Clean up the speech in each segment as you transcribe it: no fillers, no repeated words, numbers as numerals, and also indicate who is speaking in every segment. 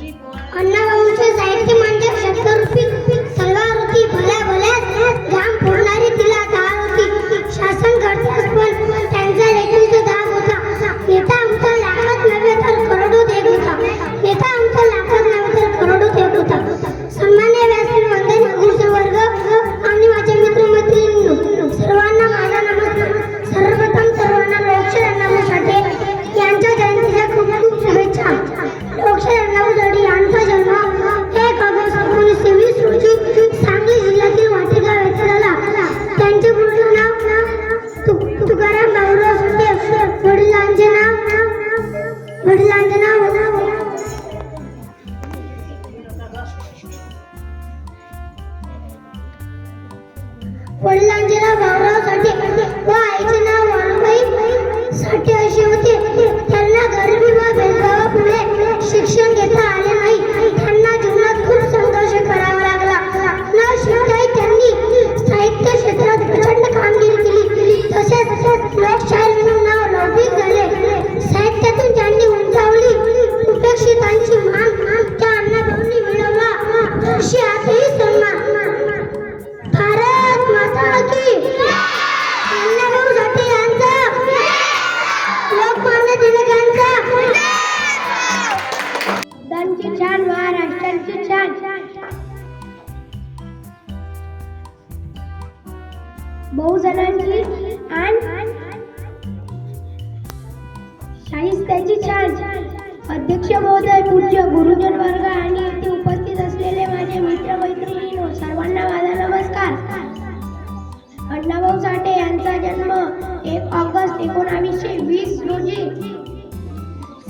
Speaker 1: अण्णाभाऊंचे साहित्य म्हणजे शतरूपी तलवार होती. भल्या भल्यात जाम फोडणारी तिला धार होती. शासन करताच पण त्यांचा लेखीचा दाग होता. नेता आमचा लाखात नव्हे तर करोडोत एक होता. नेता आमचा लाखात नव्हे तर करोडोत एक होता. सन्मान्य व्यासपीठ वंदन गुरुचे वर्ग आणि माझे मित्रमैत्रिणींनो, सर्वांना माझा नमस्कार. सर्वप्रथम सर्वांना लोकशाहीर अण्णाभाऊ साठे यांच्या जयंतीच्या खूप खूप शुभेच्छा. लोकशाहीर अण्णाभाऊ साठे यांचा जन्म 1 ऑगस्ट 1920 रोजी सांगली जिल्ह्यातील वाटेगाव येथे झाला. त्यांचे पूर्ण नाव तुकाराम भाऊराव साठे. वडिलांचे नाव भाऊराव साठे व आईचे नाव वाणूबाई साठे असे होते. त्यांना गरिबी व भेदभावामुळे शिक्षण घेता आले नाही. त्यांना जीवनात खूप संघर्ष करावा लागला. न शिकताही त्यांनी साहित्य क्षेत्रात प्रचंड कामगिरी केली. तसेच लोकशाहीर म्हणून नाव लौकिक झाले. साहित्यातून त्यांनी उंचावली उपेक्षितांची मान. त्या अण्णाभाऊंनी मिळवला अशी आजही सन्मान. भारत माता की अण्णाभाऊ साठे यांचा, लोकमान्य टिळक यांचा. त्यांची छान महाराष्ट्राची छान. बहुजनांची आणि शाहिस्त्याची छान. अध्यक्ष महोदय, पूज्य गुरुजन वर्ग आणि येथे उपस्थित असलेले माझे मित्र मैत्रिणींनो, सर्वांना माझा नमस्कार. अण्णाभाऊ साठे यांचा जन्म 1 ऑगस्ट 1920 रोजी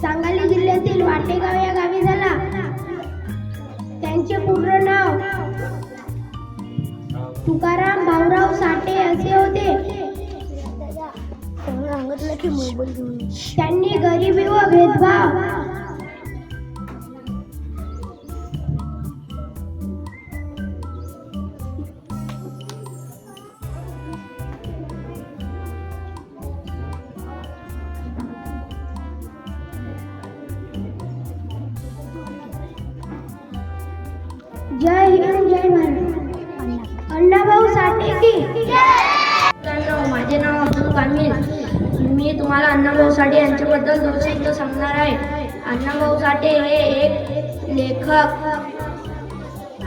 Speaker 1: सांगली जिल्ह्यातील वाटेगाव या गावी झाला. त्यांचे पूर्ण नाव तुकाराम भाऊराव साठे असे होते. त्यांनी गरिबी व भेदभाव जय हिंद जय भारत. अण्णाभाऊ साठे की.
Speaker 2: माझे नाव अब्दुल कामिल. मी तुम्हाला अण्णाभाऊ साठे यांच्याबद्दल 2 शब्द सांगणार आहे. अण्णाभाऊ साठे हे एक लेखक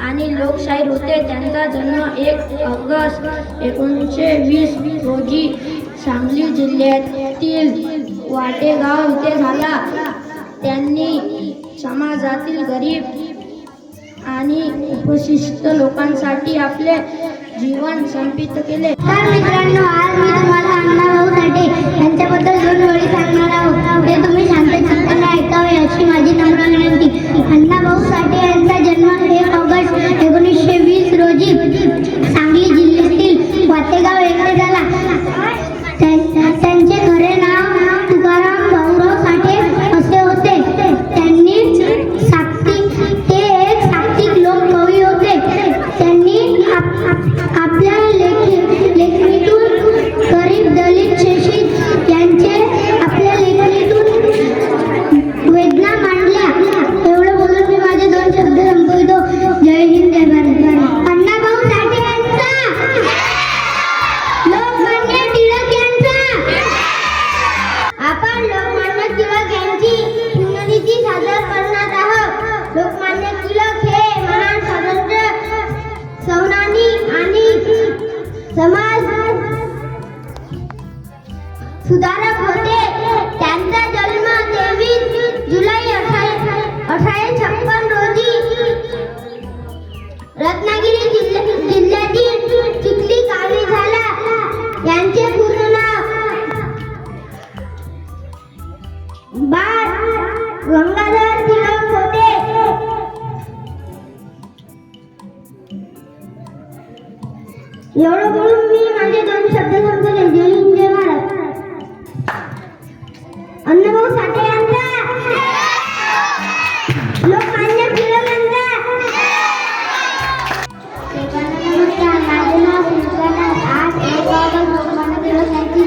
Speaker 2: आणि लोकशाहीर होते. त्यांचा जन्म 1 ऑगस्ट 1920 रोजी सांगली जिल्ह्यातील वाटेगाव येथे झाला. त्यांनी समाजातील गरीब आणि उपशिष्ट लोकांसाठी आपले जीवन समर्पित केले.
Speaker 1: तर मित्रांनो, आज मी तुम्हाला अण्णाभाऊ साठे यांच्याबद्दल 2 ओळी सांगणार आहोत. ते तुम्ही शांत चित्ताने ऐकावे अशी माझी नम्र विनंती. अण्णाभाऊ साठे यांचा जन्म 1 ऑगस्ट 1920 रोजी सांगली जिल्ह्यातील वाटेगाव येथे झाला. त्यांचे खरे नाव तुकाराम भाऊराव साठे असे होते. त्यांनी एक सात्विक लोककवी होते. त्यांनी आपल्या लेखणीतून गरीब, दलित, शोषित यांचे आपल्या लेखणीतून वेदना मांडल्या. एवढं बोलून मी माझे 2 शब्द संपवितो. जय हिंद जय भारत. अण्णाभाऊ साठे यांचा, लोकमान्य टिळक यांचा. आपण लोकमान्य टिळक यांची पुण्यतिथी साजरा करणार आहोत. लोकमान्य टिळक हे महान स्वातंत्र्य सेनानी आणि समाज सुधारक होते. त्यांचा जन्म 23 जुलै 1856 रोजी रत्नागिरी जिल्ह्यातील चिखली गावी झाला. यांचे पूर्ण नाव बाळ गंगाधर टिळक होते. एवढं बोलून मी माझे 2 शब्द संपवले. जय हिंद जय भारत. अण्णाभाऊ साठे यांचा, लोकमान्य टिळक यांचा. नमस्कार, माझे नाव सुलताना. आज 1 ऑगस्ट लोकमान्य टिळक यांची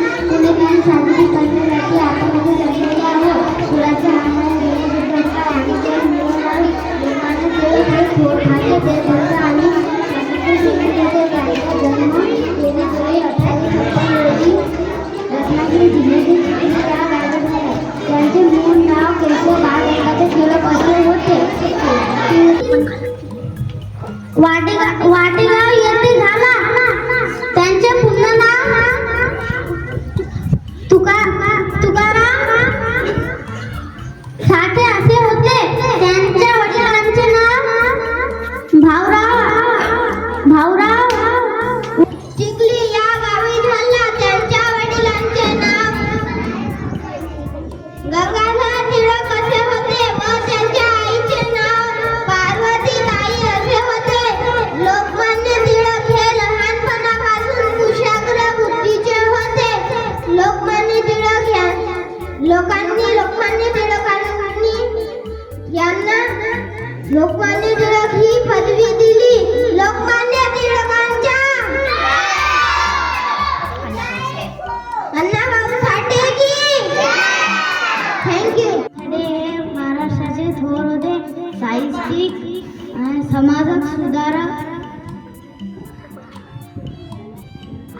Speaker 1: समाजसुधारक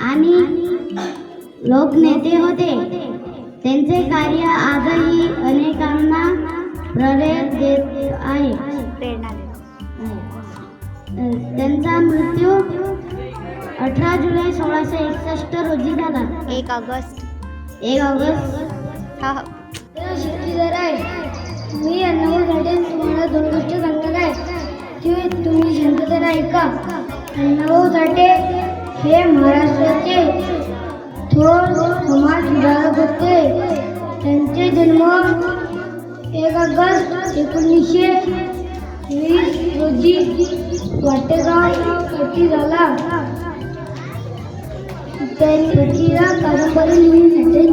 Speaker 1: आणि लोकनेते होते. त्यांचे कार्य आजही अनेकांना प्रेरणा देत आहे. त्यांचा मृत्यू 18 जुलै 1661 रोजी झाला.
Speaker 3: 1 ऑगस्ट
Speaker 1: 1 ऑगस्ट.
Speaker 2: शेतीदार आहे. मी अण्णाभाऊ साठे तुम्हाला दोन गोष्टी सांगणार आहे की तुम्ही शांततेने ऐका. अण्णाभाऊ साठे हे महाराष्ट्राचे थोर समाज सुधारक होते. त्यांचे जन्म 1 ऑगस्ट 1920 रोजी वाटेगाव येथे झाला. त्यांनी पृथ्वीराज कादंबरी लिहिण्यासाठी